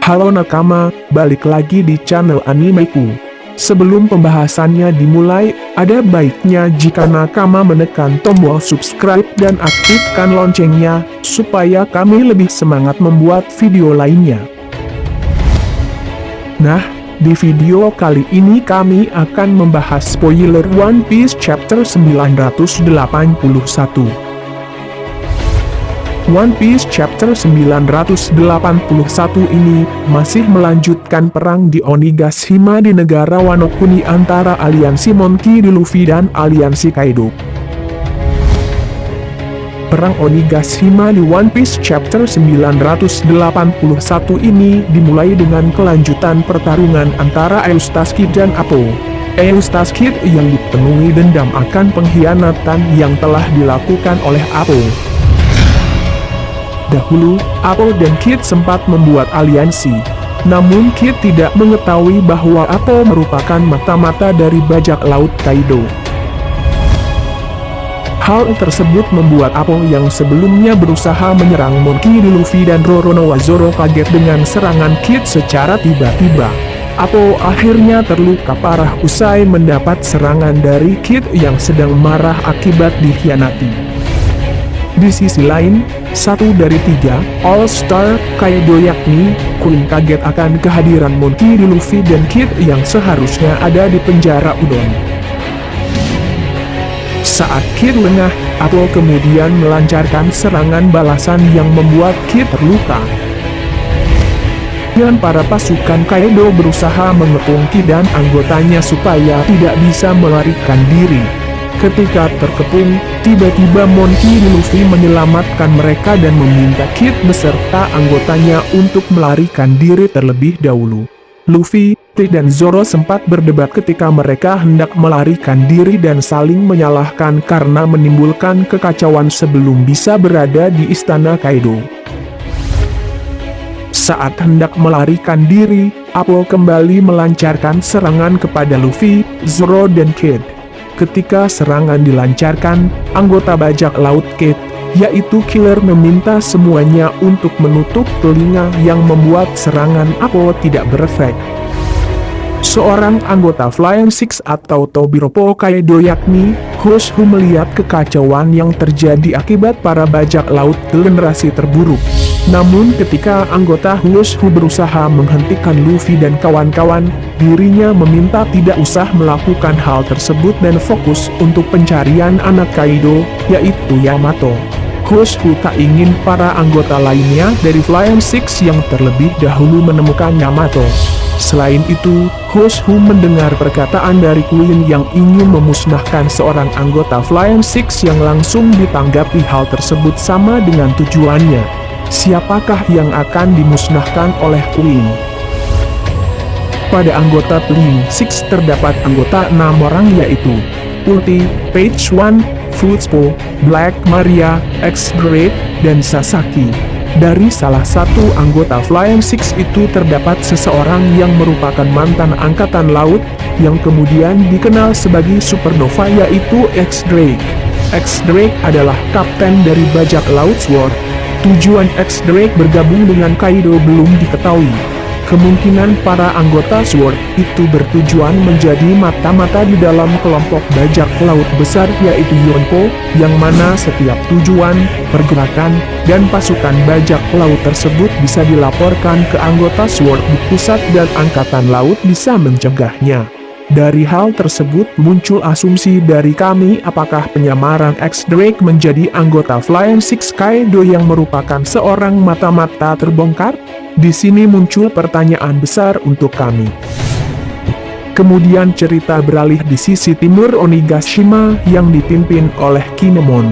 Halo nakama, balik lagi di channel animeku. Sebelum pembahasannya dimulai, ada baiknya jika nakama menekan tombol subscribe dan aktifkan loncengnya, supaya kami lebih semangat membuat video lainnya. Nah, di video kali ini kami akan membahas spoiler One Piece chapter 981. One Piece chapter 981 ini masih melanjutkan perang di Onigashima di negara Wano Kuni antara aliansi Monkey D. Luffy dan aliansi Kaido. Perang Onigashima di One Piece chapter 981 ini dimulai dengan kelanjutan pertarungan antara Eustace Kid dan Appo. Eustace Kid yang dipenuhi dendam akan pengkhianatan yang telah dilakukan oleh Appo. Dahulu, Appo dan Kid sempat membuat aliansi. Namun Kid tidak mengetahui bahwa Appo merupakan mata-mata dari bajak laut Kaido. Hal tersebut membuat Appo yang sebelumnya berusaha menyerang Monkey D. Luffy dan Roronoa Zoro kaget dengan serangan Kid secara tiba-tiba. Appo akhirnya terluka parah usai mendapat serangan dari Kid yang sedang marah akibat dikhianati. Di sisi lain, satu dari tiga All-Star Kaido yakni Queen kaget akan kehadiran Monkey D. Luffy dan Kid yang seharusnya ada di penjara Udon. Saat Kid lengah, Appo kemudian melancarkan serangan balasan yang membuat Kid terluka. Dan para pasukan Kaido berusaha mengepung Kid dan anggotanya supaya tidak bisa melarikan diri. Ketika terkepung, tiba-tiba Monkey D. Luffy menyelamatkan mereka dan meminta Kid beserta anggotanya untuk melarikan diri terlebih dahulu. Luffy, Kid dan Zoro sempat berdebat ketika mereka hendak melarikan diri dan saling menyalahkan karena menimbulkan kekacauan sebelum bisa berada di istana Kaido. Saat hendak melarikan diri, Appo kembali melancarkan serangan kepada Luffy, Zoro dan Kid. Ketika serangan dilancarkan, anggota bajak laut Kid, yaitu Killer meminta semuanya untuk menutup telinga yang membuat serangan Appo tidak berefek. Seorang anggota Flying Six atau Tobiropo Kaido yakni Hushu melihat kekacauan yang terjadi akibat para bajak laut generasi terburuk. Namun ketika anggota Hushu berusaha menghentikan Luffy dan kawan-kawan, dirinya meminta tidak usah melakukan hal tersebut dan fokus untuk pencarian anak Kaido, yaitu Yamato. Hushu tak ingin para anggota lainnya dari Flying Six yang terlebih dahulu menemukan Yamato. Selain itu, Hushu mendengar perkataan dari Queen yang ingin memusnahkan seorang anggota Flying Six yang langsung ditanggapi hal tersebut sama dengan tujuannya. Siapakah yang akan dimusnahkan oleh Queen? Pada anggota Flying Six terdapat anggota 6 orang yaitu Ulti, Page One, Footspo, Black Maria, X-Drake, dan Sasaki. Dari salah satu anggota Flying Six itu terdapat seseorang yang merupakan mantan angkatan laut, yang kemudian dikenal sebagai Supernova yaitu X-Drake. X-Drake adalah kapten dari bajak laut Sword. Tujuan X-Drake bergabung dengan Kaido belum diketahui. Kemungkinan para anggota Sword itu bertujuan menjadi mata-mata di dalam kelompok bajak laut besar yaitu Yonko, yang mana setiap tujuan, pergerakan, dan pasukan bajak laut tersebut bisa dilaporkan ke anggota Sword di pusat dan angkatan laut bisa mencegahnya. Dari hal tersebut muncul asumsi dari kami apakah penyamaran X-Drake menjadi anggota Flying Six Kaido yang merupakan seorang mata-mata terbongkar? Di sini muncul pertanyaan besar untuk kami. Kemudian cerita beralih di sisi timur Onigashima yang dipimpin oleh Kinemon.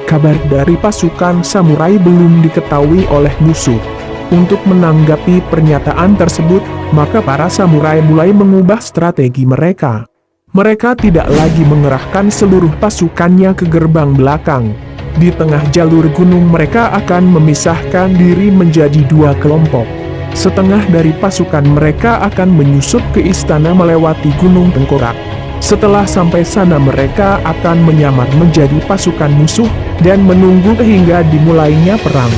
Kabar dari pasukan samurai belum diketahui oleh musuh. Untuk menanggapi pernyataan tersebut, maka para samurai mulai mengubah strategi mereka. Mereka tidak lagi mengerahkan seluruh pasukannya ke gerbang belakang. Di tengah jalur gunung mereka akan memisahkan diri menjadi 2 kelompok. Setengah dari pasukan mereka akan menyusup ke istana melewati Gunung Tengkorak. Setelah sampai sana mereka akan menyamar menjadi pasukan musuh, dan menunggu hingga dimulainya perang.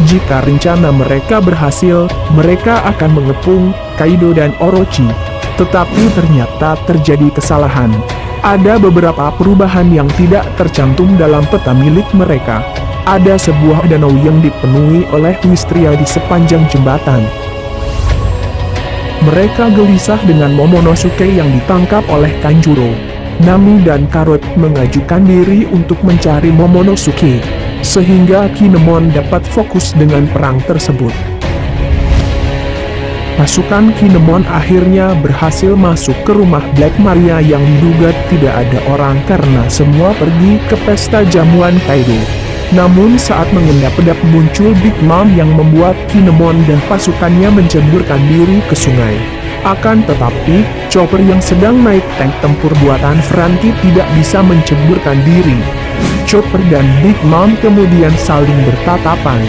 Jika rencana mereka berhasil, mereka akan mengepung Kaido dan Orochi. Tetapi ternyata terjadi kesalahan. Ada beberapa perubahan yang tidak tercantum dalam peta milik mereka. Ada sebuah danau yang dipenuhi oleh Wistria di sepanjang jembatan. Mereka gelisah dengan Momonosuke yang ditangkap oleh Kanjuro. Nami dan Karot mengajukan diri untuk mencari Momonosuke, sehingga Kinemon dapat fokus dengan perang tersebut. Pasukan Kinemon akhirnya berhasil masuk ke rumah Black Maria yang diduga tidak ada orang karena semua pergi ke pesta jamuan Kaido. Namun saat mengendap-endap muncul Big Mom yang membuat Kinemon dan pasukannya menceburkan diri ke sungai. Akan tetapi, Chopper yang sedang naik tank tempur buatan Franky tidak bisa menceburkan diri. Chopper dan Big Mom kemudian saling bertatapan.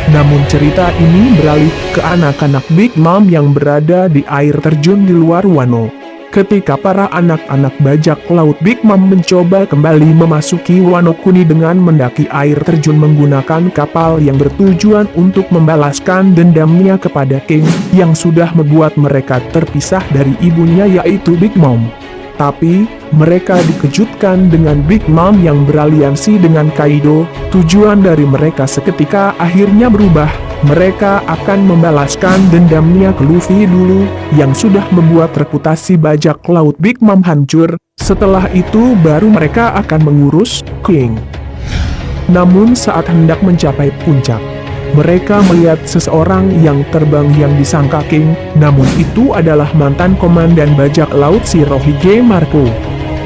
Namun cerita ini beralih ke anak-anak Big Mom yang berada di air terjun di luar Wano. Ketika para anak-anak bajak laut Big Mom mencoba kembali memasuki Wano Kuni dengan mendaki air terjun menggunakan kapal yang bertujuan untuk membalaskan dendamnya kepada King yang sudah membuat mereka terpisah dari ibunya yaitu Big Mom. Tapi, mereka dikejutkan dengan Big Mom yang beraliansi dengan Kaido. Tujuan dari mereka seketika akhirnya berubah. Mereka akan membalaskan dendamnya ke Luffy dulu, yang sudah membuat reputasi bajak laut Big Mom hancur. Setelah itu baru mereka akan mengurus King. Namun saat hendak mencapai puncak, mereka melihat seseorang yang terbang yang disangka King, namun itu adalah mantan komandan bajak laut Shirohige Marco.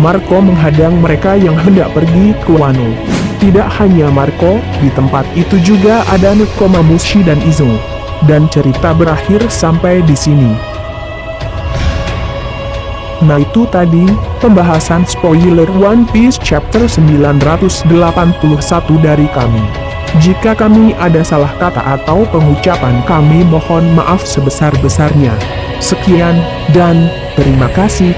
Marco menghadang mereka yang hendak pergi ke Wano. Tidak hanya Marco, di tempat itu juga ada Nekomamushi dan Izo. Dan cerita berakhir sampai di sini. Nah itu tadi, pembahasan spoiler One Piece chapter 981 dari kami. Jika kami ada salah kata atau pengucapan kami mohon maaf sebesar-besarnya. Sekian, dan terima kasih.